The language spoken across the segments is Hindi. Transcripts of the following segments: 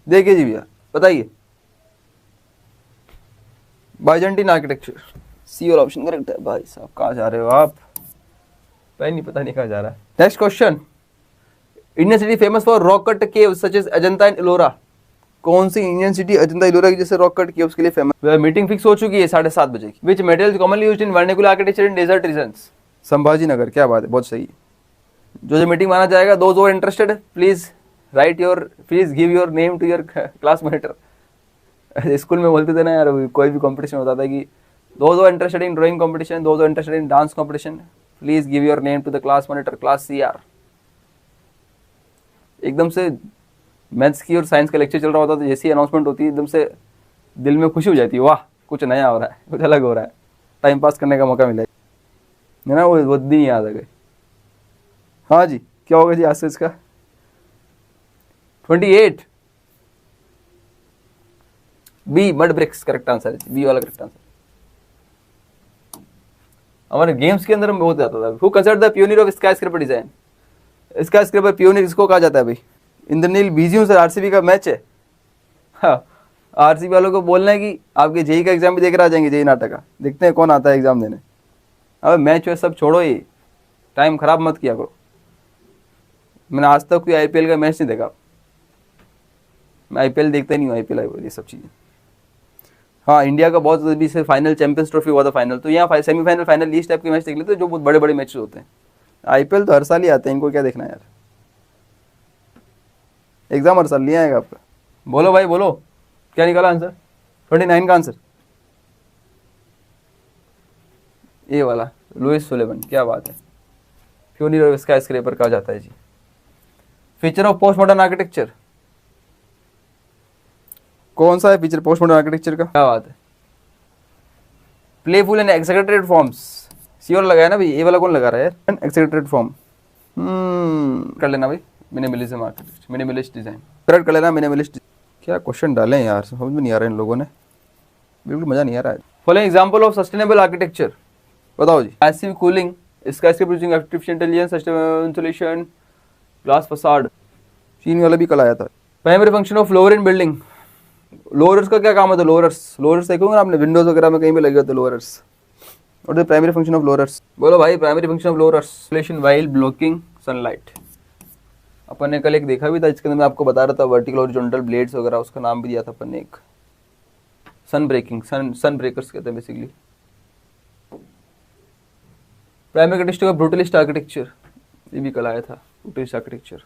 देखिए जी भैया, बताइए। बाइजेंटीन आर्किटेक्चर, सी और ऑप्शन करेक्ट है। भाई साहब कहाँ जा रहे हो आप, नहीं पता नहीं कहाँ जा रहा है। Next question, Indian city famous for rock cut caves such as Ajanta and Ellora. कौन सी इंडियन सिटी अजंता इलोरा की जैसे रॉक कट केव्स के लिए फेमस। मीटिंग फिक्स हो चुकी है 7:30 बजे की। Which material commonly used in vernacular architecture in desert regions. Sambhaji Nagar, क्या बात है, बहुत सही। जो मीटिंग माना जाएगा, those who are interested please write your, please give your name to your class monitor. School में बोलते थे ना यार, कोई भी कंपटीशन होता था कि those who are interested in drawing competition, those who are interested in dance competition, please give your name to the class monitor, class CR. एकदम से मैथ्स की और साइंस का लेक्चर चल रहा होता था, जैसी अनाउंसमेंट होती है एकदम से दिल में खुशी हो जाती है, वाह कुछ नया हो रहा है, कुछ अलग हो रहा है, टाइम पास करने का मौका मिला है ना, वो दिन याद आ गए। हाँ जी, क्या होगा जी आज से इसका 28 B mud bricks correct answer है, बी वाला करेक्ट आंसर। हमारे गेम्स के अंदर में बहुत जाता था। Who considered the pioneer of skyscraper design. Skyscraper pioneer किसको कहा जाता है भाई? इंद्रनील बीजी हूँ सर, आरसीबी का मैच है। हाँ, आरसीबी वालों को बोलना है कि आपके जेई का एग्जाम भी देकर आ जाएंगे, जेई नाटक का, देखते हैं कौन आता है एग्जाम देने। अब मैच वैच सब छोड़ो, ही टाइम खराब मत किया करो। मैंने आज तक कोई आईपीएल का मैच नहीं देखा, मैं आईपीएल देखता ही नहीं हूँ, आईपीएल ये सब चीज़ें। हाँ, इंडिया का बहुत अभी से फाइनल चैंपियंस ट्रॉफी हुआ था फाइनल, तो यहाँ सेमीफाइनल फाइनल इस टाइप के मैच देख लेते हैं जो बहुत बड़े बड़े मैचेस होते हैं। आईपीएल तो हर साल ही आते हैं, इनको क्या देखना है यार। एग्जाम हर साल नहीं आएगा आपका। बोलो भाई बोलो, क्या निकाला आंसर? 29 का आंसर ये वाला, लुइस सुलेवन, क्या बात है। पियोनियर ऑफ स्काई स्क्रैपर कहा जाता है जी। Feature of post modern architecture, कौन सा है फीचर पोस्ट मॉडर्न आर्किटेक्चर का? क्या बात है, प्लेफुल एंड एक्सेक्रेटेड फॉर्म्स। सीओर लगाया ना भाई, ये वाला कौन लगा रहा है यार? एक्सेक्रेटेड फॉर्म कर लेना भाई। Minimalism architecture, minimalist design correct कर लेना, मिनिमलिस्ट। क्या क्वेश्चन डाले यार, समझ में नहीं आ रहा इन लोगों ने, बिल्कुल मजा नहीं आ रहा है। Following example of sustainable architecture, बताओ जी। Passive cooling, skyscraper using artificial intelligence, sustainable insulation, glass facade. चीन वाला भी कल आया था। Primary function of louvre in building, louvres का क्या काम होता है? लोअर्स देखोगे ना आपने, विंडोज वगैरह में कहीं भी लगे होते हैं लोअर्स। और the primary function of louvres, बोलो भाई primary function of louvres. Insulation while blocking sunlight. अपन ने कल एक देखा भी था, जिसके अंदर मैं आपको बता रहा था वर्टिकल हॉरिजॉन्टल ब्लेड्स वगैरह, उसका नाम भी दिया था अपन ने एक, सन ब्रेकिंग, सन ब्रेकर्स कहते हैं basically. Primary characteristic of brutalist architecture, ये भी कल आया था, brutalist architecture.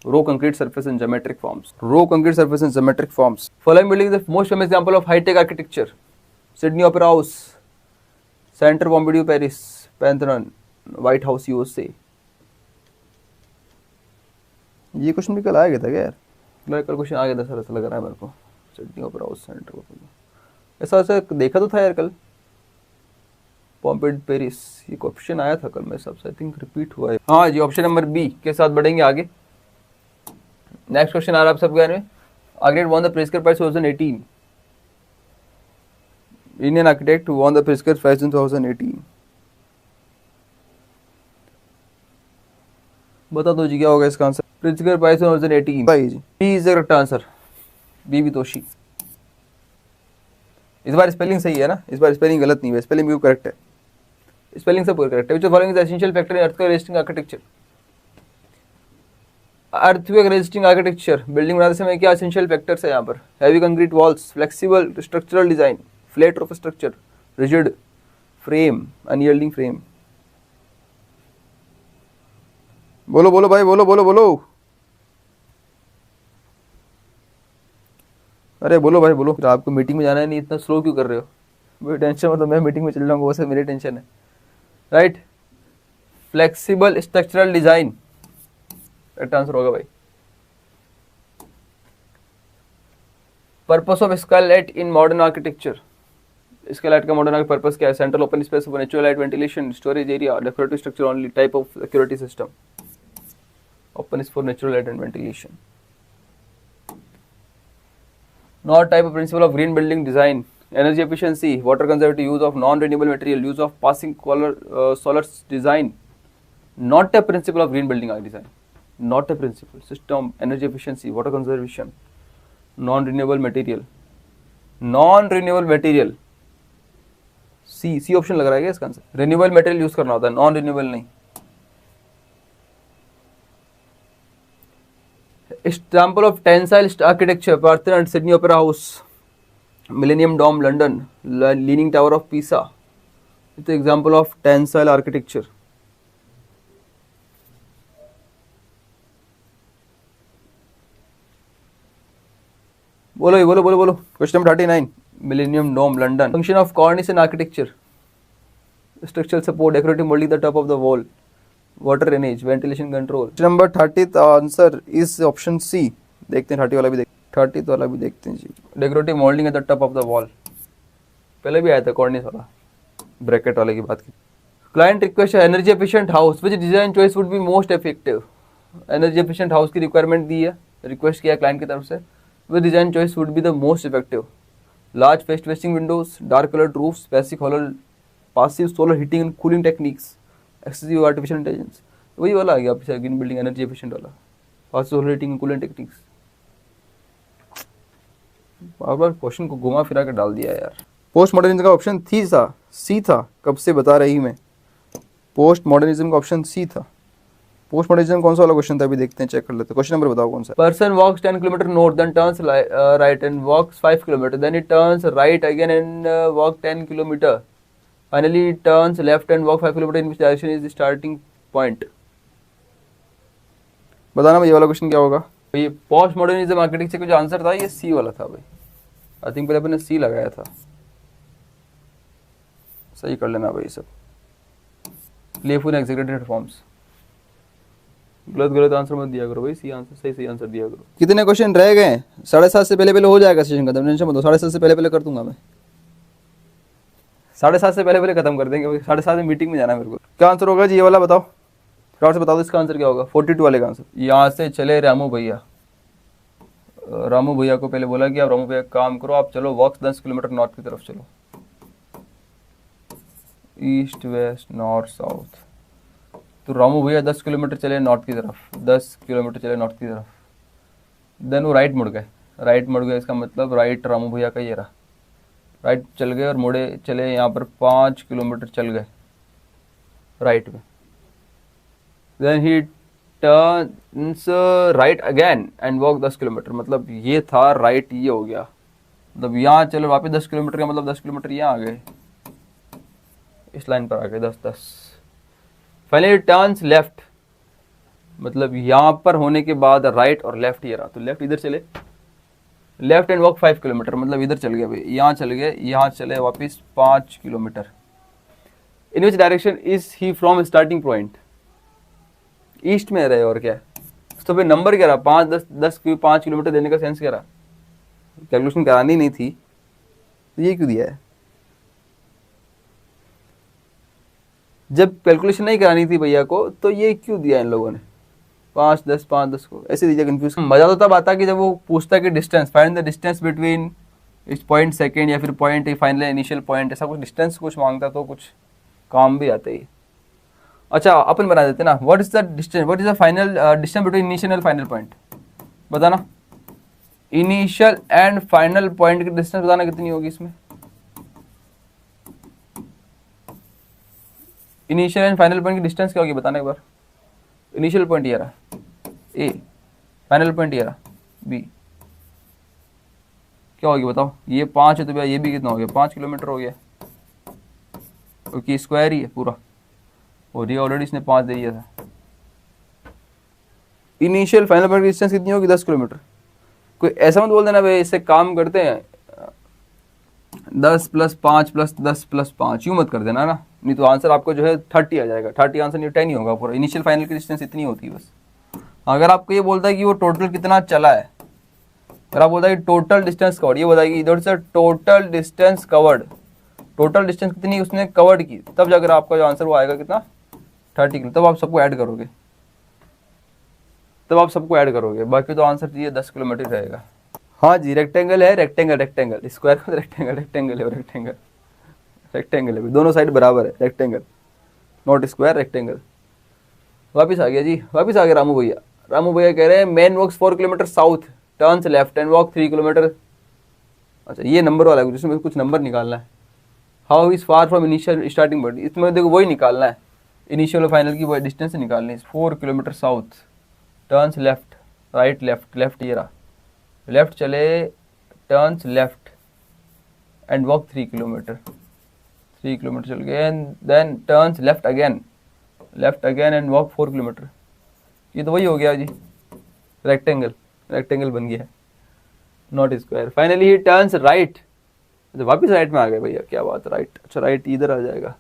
Raw concrete surface in geometric forms, raw concrete surface in geometric forms. Following building the most famous example of high tech architecture, Sydney Opera House, Centre Pompidou Paris, Pantheon, White House USA. ये क्वेश्चन भी कल आ गया था क्या यार? कल क्वेश्चन आ गया था सर, ऐसा लग रहा है मेरे को। सिडनी ओपेरा हाउस, सेंटर, ऐसा ऐसा देखा तो था यार कल। पॉम्पिड पेरिस, ये ऑप्शन आया था कल मेरे हिसाब से, आई थिंक रिपीट हुआ है। हाँ जी, ऑप्शन नंबर बी के साथ बढ़ेंगे आगे। नेक्स्ट क्वेश्चन आ रहा है आप सबके में, architect won the Pritzker prize 2018। Indian architect won the Pritzker prize in 2018। बता दो जी क्या होगा इसका आंसर? प्रिट्जकर प्राइज 2018 भाई जी, B is the correct answer, B वितोशी। इस बार स्पेलिंग सही है ना, इस बार स्पेलिंग गलत नहीं है, स्पेलिंग भी करेक्ट है, स्पेलिंग सब करेक्ट है। Which of following is essential factor in earthquake resisting architecture. Earthquake resisting architecture, building बनाते समय क्या एसेंशियल फैक्टर्स है यहाँ पर? Heavy concrete walls, flexible structural design, flat roof structure, rigid frame, unyielding frame. बोलो बोलो भाई, बोलो बोलो बोलो, अरे बोलो भाई बोलो। तो आपको मीटिंग में जाना है, नहीं इतना स्लो क्यों कर रहे हो? कोई टेंशन मतलब, मैं मीटिंग में चल जाऊंगा, वो सब मेरी टेंशन है, right. Flexible structural design correct answer होगा भाई। Purpose of Skylight in modern architecture, Skylight का मॉडर्न पर्पस क्या है? Central open space for natural light ventilation, storage area, decorative structure only, type of security system. Open is for natural light and ventilation. Not type of principle of green building design, energy efficiency, water conservative, use of non-renewable material, use of passing solar design. Not a principle of green building design. Not a principle. System, energy efficiency, water conservation. Non renewable material, non renewable material, C option लग रहा है क्या इसका आंसर? रिन्यूएबल मटेरियल यूज करना होता है, नॉन रिन्यूएबल नहीं। Example of tensile architecture, Parthenon and Sydney Opera House, Millennium Dome London, leaning tower of Pisa. It's example of tensile architecture. बोलो बोलो बोलो बोलो। Question number 39, Millennium Dome London. Function of cornice in architecture, structural support, decorative moulding the top of the wall, water drainage, ventilation control. Number 30 answer is option C. देखते हैं 30 वाला भी 30 वाला भी देखते हैं जी। Decorative moulding at the top of the wall, पहले भी आया था कॉर्निस वाला, ब्रैकेट वाले की बात की। Client request energy efficient house, which design choice would be most effective. Energy efficient house की रिक्वायरमेंट दी है, रिक्वेस्ट किया क्लाइंट की तरफ से, which design choice would be the most effective. Large fest facing windows, dark coloured roofs, passive holler, passive solar heating and cooling techniques, excessive artificial intelligence. वही वाला आ गया पीछे, ग्रीन बिल्डिंग एनर्जी एफिशिएंट वाला, passive solar heating and cooling techniques. Bar bar question को घुमा फिरा कर डाल दिया यार। पोस्ट मॉडर्निज्म का ऑप्शन सी था, कब से बता रही मैं। पोस्ट मॉडर्निज्म का ऑप्शन सी था। पोस्ट मॉडर्निज्म कौन सा वाला क्वेश्चन था, अभी देखते हैं, चेक कर लेते हैं। क्वेश्चन नंबर बताओ कौन सा। Person walks 10 kilometre north, then turns right and walks 5 kilometre, then it turns right again and walk 10 kilometre, finally turns left and walk 5 kilometre, in which direction is starting point. बताना भाई ये वाला क्वेश्चन क्या होगा। ये पोस्ट मॉडर्निज्म आर्किटेक्चर का जो आंसर था ये सी वाला था भाई। आई थिंक पहले अपने सी लगाया था, सही कर लेना भाई सब। प्लेफुल एग्जीक्यूटिव फॉर्म्स, गलत आंसर मत दिया करो भाई, सी आंसर सही आंसर दिया करो। कितने क्वेश्चन रह गए? 7:30 से पहले हो जाएगा सेशन खत्म, टेंशन मत लो। 7:30 से पहले कर दूंगा मैं, 7:30 से पहले खत्म कर देंगे। 7:30 में मीटिंग में जाना है मेरे को। क्या आंसर होगा जी ये वाला, बताओ फटाफट से बताओ इसका आंसर क्या होगा। 42 वाले का आंसर। यहाँ से चले रामू भैया, रामू भैया को पहले बोला कि आप रामू भैया काम करो, आप चलो वॉक 10 किलोमीटर नॉर्थ की तरफ चलो, ईस्ट वेस्ट नॉर्थ साउथ। तो रामू भैया 10 किलोमीटर चले नॉर्थ की तरफ, 10 किलोमीटर चले नॉर्थ की तरफ, देन वो राइट मुड़ गए। राइट मुड़ गए इसका मतलब राइट रामू भैया का ये रहा, राइट चल गए और मुड़े चले यहाँ पर 5 किलोमीटर चल गए राइट में। Then he turns right again and walk 10 kilometre, मतलब ये था राइट, ये हो गया, मतलब यहाँ चलो वापस 10 किलोमीटर का मतलब 10 किलोमीटर यहाँ आ गए, इस लाइन पर आ गए 10। फाइनली टर्न्स लेफ्ट, मतलब यहाँ पर होने के बाद राइट और लेफ्ट ये रहा, तो लेफ्ट इधर चले, लेफ्ट एंड वॉक 5 किलोमीटर, मतलब इधर चल गए भाई, यहाँ चल गए, यहाँ चले वापस 5 kilometre. In which direction is he from starting point, east में रहे और क्या है। तो फिर नंबर क्या रहा, 5 10 5 किलोमीटर देने का सेंस क्या रहा, कैलकुलेशन करानी नहीं थी तो ये क्यों दिया है। जब कैलकुलेशन नहीं करानी थी भैया को तो ये क्यों दिया इन लोगों ने, 5 10 को ऐसे दीजिए कंफ्यूज। मजा तो तब आता कि जब वो पूछता कि distance, find the distance between इस पॉइंट सेकेंड या फिर पॉइंट फाइनल इनिशियल पॉइंट, ऐसा कुछ डिस्टेंस कुछ मांगता तो कुछ काम भी आता ही। अच्छा अपन बना देते ना, what is the distance, what is the final distance between initial and final point, बताना। इनिशियल एंड फाइनल पॉइंट की डिस्टेंस बताना कितनी होगी इसमें। इनिशियल एंड फाइनल पॉइंट की डिस्टेंस क्या होगी बताना एक बार। इनिशियल पॉइंट ये रहा ए, फाइनल पॉइंट ये रहा बी, क्या होगी बताओ। ये 5 है तो भैया ये भी कितना हो गया, 5 किलोमीटर हो गया, क्योंकि स्क्वायर ही है पूरा, और ये ऑलरेडी इसने 5 दे दिया था। इनिशियल फाइनल पॉइंट की डिस्टेंस कितनी होगी, 10 किलोमीटर। कोई ऐसा मत बोल देना भाई इससे काम करते हैं 10 + 5 + 10 + 5, यूँ मत कर देना ना, नहीं तो आंसर आपको जो है 30 आ जाएगा। 30 आंसर नहीं, 10 ही होगा पूरा। इनिशियल फाइनल की डिस्टेंस इतनी होती है बस। अगर आपको ये बोलता है कि वो टोटल कितना चला है, अगर आप बोलता है कि टोटल डिस्टेंस कवर्ड, ये बताएगी इधर से total distance covered, total distance कितनी उसने कवर्ड की, तब जाकर आपका जो आंसर वो आएगा कितना, 30 किलो। तब आप सबको ऐड करोगे, बाकी तो आंसर ये 10 किलोमीटर रहेगा। हाँ जी रेक्टेंगल है, रेक्टेंगल, स्क्वायर का रेक्टेंगल है, दोनों साइड बराबर है, रेक्टेंगल नॉट स्क्वायर, रेक्टेंगल। वापिस आ गया रामू भैया कह रहे हैं man works 4 kilometre south turns left and walk 3 kilometre. अच्छा ये नंबर वाला है, जिसमें कुछ नंबर निकालना है। How is far from initial starting point, इसमें देखो वही निकालना है, इनिशियल और फाइनल की वो डिस्टेंस निकालनी है। 4 kilometre south, turns left, right left, left ये रहा, लेफ्ट चले, turns left and walk 3 kilometre, 3 kilometre चल गए, and then turns left again and walk 4 kilometre. ये तो वही हो गया जी, रेक्टेंगल, रेक्टेंगल बन गया है, not square. Finally he turns right, वापिस राइट में आ गए भैया, क्या बात है, राइट। अच्छा राइट इधर आ जाएगा,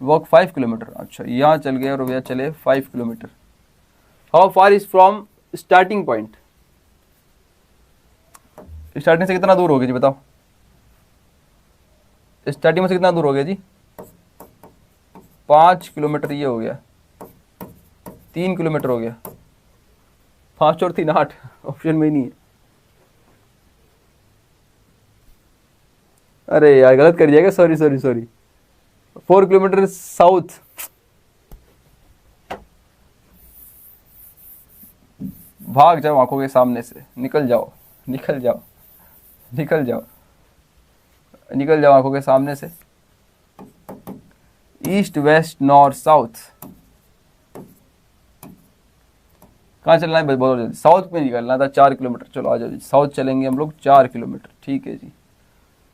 वॉक 5 किलोमीटर। अच्छा यहाँ चल गए और भैया चले 5 kilometre. How far is from starting point, starting से कितना दूर हो गया जी बताओ, स्टार्टिंग में से कितना दूर हो गया जी, 5 किलोमीटर ये हो गया, 3 किलोमीटर हो गया, 5 और 3 8, ऑप्शन में ही नहीं है। अरे यार गलत कर दिया, sorry sorry sorry, 4 kilometre south, भाग जाओ आंखों के सामने से, निकल जाओ निकल जाओ निकल जाओ निकल जाओ आंखों के सामने से। ईस्ट वेस्ट नॉर्थ साउथ, कहाँ चलना है बोलो जल्दी, साउथ में निकलना था 4 किलोमीटर। चलो आ जाओ जी, साउथ चलेंगे हम लोग 4 किलोमीटर, ठीक है जी।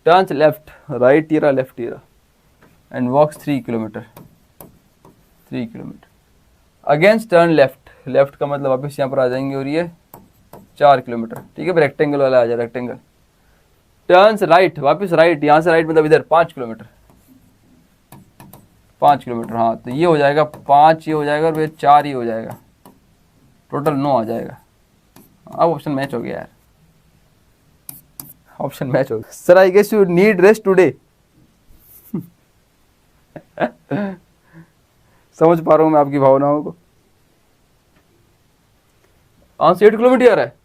Turns left, right era left era and walks 3 kilometre, 3 kilometre. Against turn left, left का मतलब वापस यहाँ पर आ जाएंगे और ये 4 किलोमीटर, ठीक है। रेक्टेंगल वाला आ जाए, रेक्टेंगल। टर्न्स राइट, वापस राइट, यहाँ से राइट मतलब इधर 5 किलोमीटर, 5 किलोमीटर। हाँ तो ये हो जाएगा 5, ये हो जाएगा और ये 4 ही हो जाएगा, टोटल 9 आ जाएगा। अब ऑप्शन मैच हो गया यार, ऑप्शन मैच हो गया। Sir I guess you need rest today. समझ पा रहा हूँ मैं आपकी भावनाओं को। आंसर 8 किलोमीटर आ रहा है,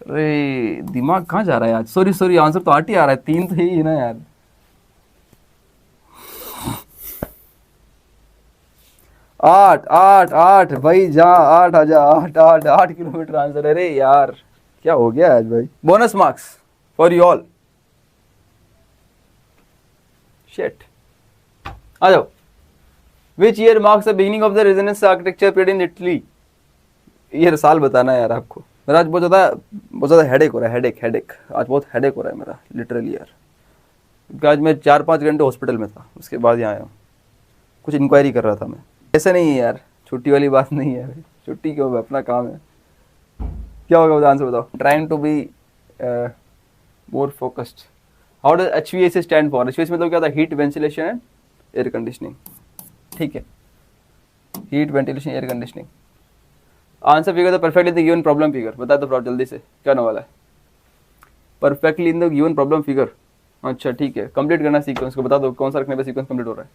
अरे दिमाग कहाँ जा रहा है आज, सॉरी सॉरी, आंसर तो 8 ही आ रहा है, 3 तो ही है ना यार। आठ आठ आठ भाई, जा 8 आ जा, 8 8 8 किलोमीटर आंसर। अरे यार क्या हो गया आज भाई। Bonus marks for you all. Shit, आ जाओ। Which year marks the beginning of the Renaissance architecture period in Italy, ये साल बताना है यार आपको। मेरा आज बहुत ज़्यादा हेडेक हो रहा है, हेडेक आज बहुत हेडेक हो रहा है मेरा लिटरली यार, क्योंकि आज मैं 4-5 घंटे हॉस्पिटल में था, उसके बाद यहाँ आया हूँ, कुछ इंक्वायरी कर रहा था मैं। ऐसा नहीं है यार, छुट्टी वाली बात नहीं है भाई, छुट्टी क्यों, अपना काम है। क्या होगा बताओ, आंसर बताओ। Trying to be more focused. How does HVAC stand for, HVAC मतलब क्या होता है, heat ventilation and air conditioning, ठीक है, heat ventilation air conditioning. Answer figure the perfectly in the given problem figure, बता दो जल्दी से क्या होने वाला है। Perfectly in the given problem figure, अच्छा ठीक है। कंप्लीट करना सीक्वेंस को, बता दो कौन सा रखने पे सीक्वेंस कंप्लीट हो रहा है,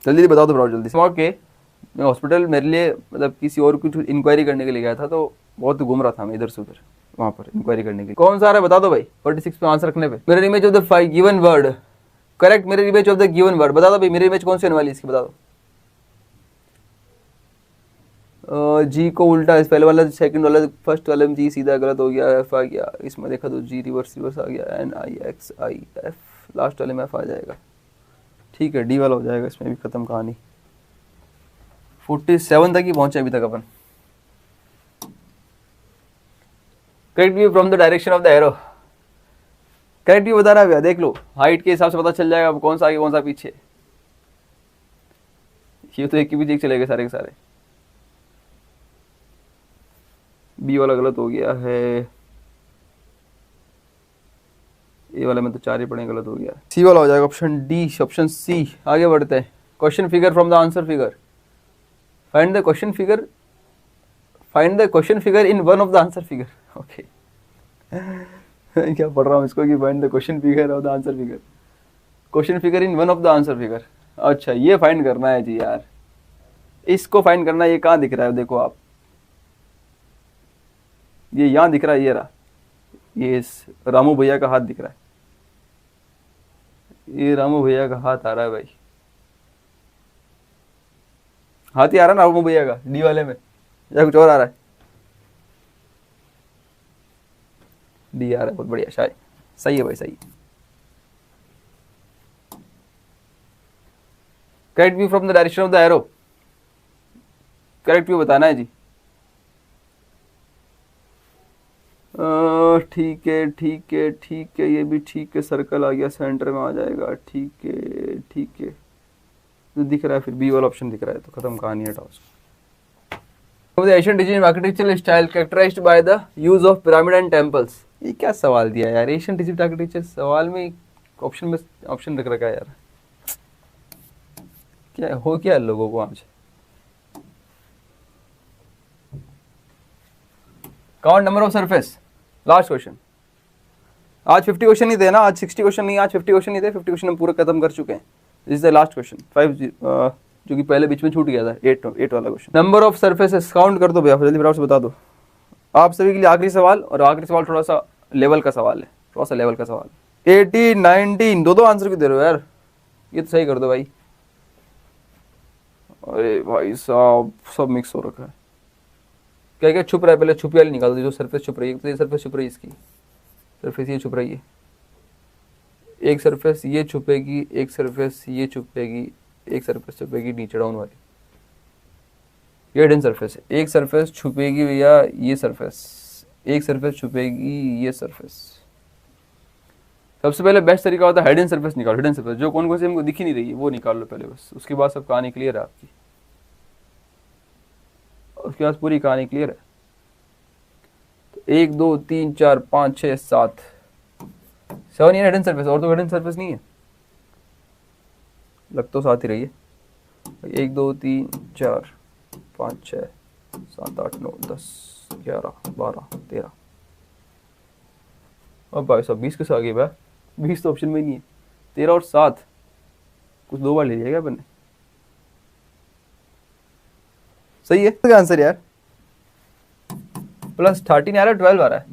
जल्दी बता दो जल्दी से। ओके, मैं हॉस्पिटल मेरे लिए मतलब किसी और कुछ इंक्वायरी करने के लिए गया था, तो बहुत घूम रहा था मैं इधर से उधर, वहाँ पर इंक्वायरी करने के लिए। कौन सा आ रहा है बता दो भाई, 46 पे आंसर रखने पे। Mirror image of the given word, correct, mirror image of the given word, बता दो भाई मिरर इमेज कौन सी होने वाली है इसकी, बता दो। जी को उल्टा, इस पहले वाला सेकंड वाला, फर्स्ट वाले में जी सीधा गलत हो गया, एफ आ गया, इसमें देखा तो जी रिवर्स आ गया, N I X I F, last वाले में एफ आ जाएगा, ठीक है। डी वाला हो जाएगा, इसमें भी खत्म कहानी। 47 तक ही पहुंचे अभी तक अपन। Correct view from the direction of the arrow, correct view बता रहा है भैया, देख लो हाइट के हिसाब से पता चल जाएगा कौन सा आगे कौन सा पीछे। ये तो एक के पीछे एक चलेगा सारे के सारे। बी वाला गलत हो गया है, ए वाला में तो 4 ही पड़े, गलत हो गया। सी वाला हो जाएगा, ऑप्शन डी, ऑप्शन सी। आगे बढ़ते हैं। Question figure from the answer figure, find the question figure, find the question figure in one of the answer figure. Okay क्या पढ़ रहा हूँ इसको कि find the question figure of the answer figure, question figure in one of the answer figure. अच्छा ये फाइंड करना है जी यार, इसको फाइंड करना है। ये कहाँ दिख रहा है देखो आप, ये यहाँ दिख रहा है, ये रहा, ये रामू भैया का हाथ दिख रहा है, ये रामू भैया का हाथ आ रहा है भाई, हाथ ही आ रहा है ना रामू भैया का डी वाले में, या कुछ और आ रहा है। डी आ रहा है, बहुत बढ़िया शायद, सही है भाई सही। Correct view from the direction of the arrow, correct view बताना है जी। ठीक है ठीक है ठीक है, ये भी ठीक है, सर्कल आ गया सेंटर में आ जाएगा, ठीक है ठीक है, तो दिख रहा है फिर बी वाला ऑप्शन दिख रहा है, तो खत्म कहानी है task. The Asian design architectural style characterized by the use of pyramid and temples. ये क्या सवाल दिया यार, एशियन डिजाइन आर्किटेक्चर सवाल में ऑप्शन रख रखा है यार, क्या हो क्या लोगों को आज। Count number of surface, last question. आज 50 क्वेश्चन नहीं थे ना, आज 60 क्वेश्चन नहीं, आज 50 क्वेश्चन नहीं थे, 50 क्वेश्चन हम पूरा खत्म कर चुके हैं। This is the last question 5 जो कि पहले बीच में छूट गया था, 8 वाला question. Number of surfaces count कर दो भैया, जल्दी फटाफट से बता दो। आप सभी के लिए आखिरी सवाल, और आखिरी सवाल थोड़ा सा लेवल का सवाल है, थोड़ा सा लेवल का सवाल। 18 19 दो आंसर क्यों दे रहे हो यार, ये तो सही कर दो भाई। अरे भाई साहब सब मिक्स हो रखा है, क्या क्या छुप रहा है, पहले छुपी वाली निकाल दो, जो सरफेस छुप रही है, तो ये सरफेस छुप रही है, इसकी सरफेस ये छुप रही है, एक सरफेस ये छुपेगी, एक सरफेस ये छुपेगी, एक सरफेस छुपेगी नीचे डाउन वाली, ये हिडन सरफेस है। एक सरफेस छुपेगी भैया ये सरफेस, एक सरफेस छुपेगी ये सरफेस। सबसे पहले बेस्ट तरीका होता है हिडन सरफेस निकालो, हिडन सरफेस जो कौन कौन से हमको दिख ही नहीं रही है वो निकाल लो पहले बस, उसके बाद सब कहानी क्लियर है आपकी, उसके बाद पूरी कहानी क्लियर है। तो 1 2 3 4 5 6 7 7 ये हिडन सरफेस, और तो हिडन सरफेस नहीं है, लग तो साथ ही रही है। 1 2 3 4 5 6 7 8 9 10 11 12 13, अब भाई साहब 20 किस आ गई भाई, 20 तो ऑप्शन में ही नहीं है, 13 और 7 कुछ 2 बार ले लिया क्या अपन ने, सही है तो आंसर यार। प्लस 13 आ रहा है, 12 आ रहा है,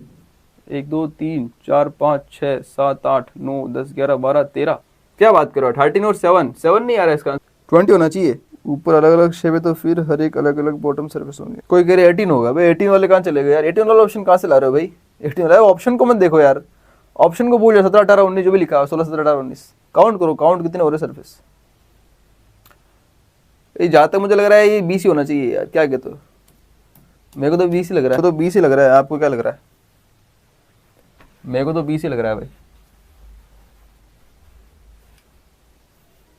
1 2 3 4 5 6 7 8 9 10 11 12 13, क्या बात करो 13 और 7 नहीं आ रहा है इसका, 20 होना चाहिए। ऊपर अलग अलग शेप है तो फिर हर एक अलग अलग बॉटम सरफेस होंगे, कोई कह रहे 18 होगा भाई, 18 वाले कहाँ चले गए यार, 18 वाला ऑप्शन कहाँ से ला रहे हो भाई, 18 वाला ऑप्शन को मत देखो यार, ऑप्शन को भूल जाओ, 17 18 19 जो भी लिखा है, 16 17 18 19 काउंट करो, काउंट कितने हो रहे सरफेस। ये जहाँ तक मुझे लग रहा है ये 20 ही होना चाहिए यार, क्या कहते हो, मेरे को तो 20 ही लग रहा है, तो 20 ही लग रहा है, आपको क्या लग रहा है, मेरे को तो 20 ही लग रहा है भाई,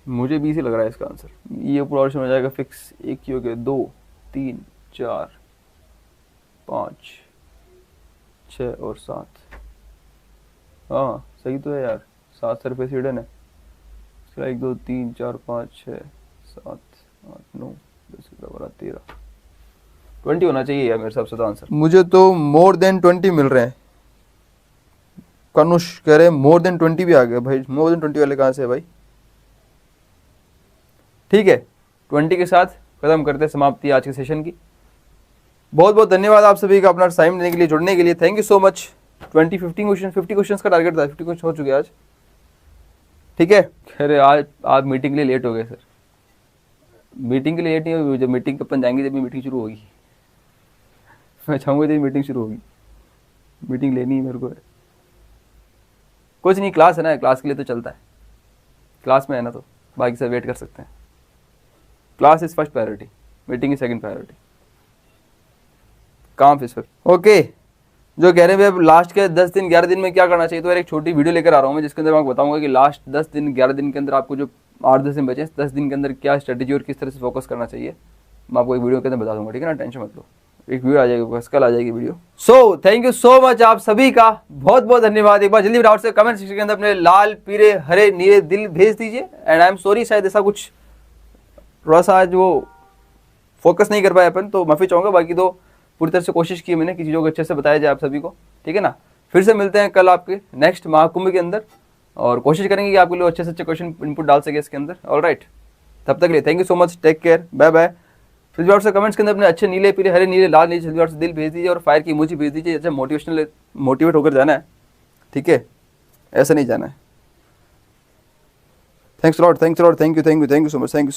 मुझे 20 ही लग रहा है इसका आंसर। ये पूरा ऑप्शन हो जाएगा फिक्स, एक ही हो गया, 2 3 4 5 6 और 7, हाँ सही तो है यार, 7 सरफेस हिडन है, इसका 1 2 3 4 5 6 7 8 9 10 11 12 13 20 होना चाहिए यार मेरे हिसाब से तो आंसर। मुझे तो मोर देन 20 मिल रहे हैं, कनुष कह रहे हैं मोर देन 20 भी आ गए भाई, मोर देन 20 वाले कहाँ से है भाई। ठीक है 20 के साथ खत्म करते हैं समाप्ति आज के सेशन की। बहुत बहुत धन्यवाद आप सभी का अपना टाइम देने के लिए, जुड़ने के लिए, thank you so much. 50 question का टारगेट था, 50 क्वेश्चन हो चुके आज, ठीक है। खैर आज आप मीटिंग के लिए लेट हो गए सर, मीटिंग के लिए लेट नहीं होगी, जब मीटिंग अपन जाएंगे जब मीटिंग शुरू होगी, मैं चाहूँगा जब मीटिंग शुरू होगी, मीटिंग लेनी है मेरे को, कुछ नहीं क्लास है ना, क्लास के लिए तो चलता है, क्लास में है ना तो बाकी सब वेट कर सकते हैं। Class is first priority, meeting is second priority, काम इज फर्स्ट। ओके जो कह रहे हैं लास्ट के 10 दिन 11 दिन में क्या करना चाहिए, तो यार एक छोटी वीडियो लेकर आ रहा हूँ मैं, जिसके अंदर मैं आपको बताऊंगा कि लास्ट 10 दिन 11 दिन के अंदर आपको जो 8-10 दिन बचे, 10 दिन के अंदर क्या स्ट्रेटेजी और किस तरह से फोकस करना चाहिए, मैं आपको एक वीडियो के अंदर बता दूंगा, ठीक है ना, टेंशन मत लो, एक वीडियो आ जाएगी, बस कल आ जाएगी video. So thank you so much आप सभी का, बहुत बहुत धन्यवाद। एक बार जल्दी फटाफट से कमेंट सेक्शन के अंदर अपने लाल पीले हरे नीले दिल भेज दीजिए। एंड आई एम सॉरी शायद ऐसा कुछ थोड़ा सा आज वो फोकस नहीं कर पाए अपन, तो माफी चाहूंगा, बाकी तो पूरी तरह से कोशिश की मैंने कि चीज़ों को अच्छे से बताया जाए आप सभी को, ठीक है ना। फिर से मिलते हैं कल आपके नेक्स्ट महाकुंभ के अंदर, और कोशिश करेंगे कि आपके लिए अच्छे से अच्छे क्वेश्चन इनपुट डाल सके इसके अंदर। ऑलराइट, तब तक के लिए thank you so much, take care, bye bye. जल्दी से कमेंट्स के अंदर अपने अच्छे नीले पीले हरे नीले लाल नीले जल्दी से दिल भेज दीजिए, और फायर की इमोजी भेज दीजिए, अच्छा मोटिवेट होकर जाना है, ठीक है, ऐसा नहीं जाना है। Thanks lot, thank you so much, thank you.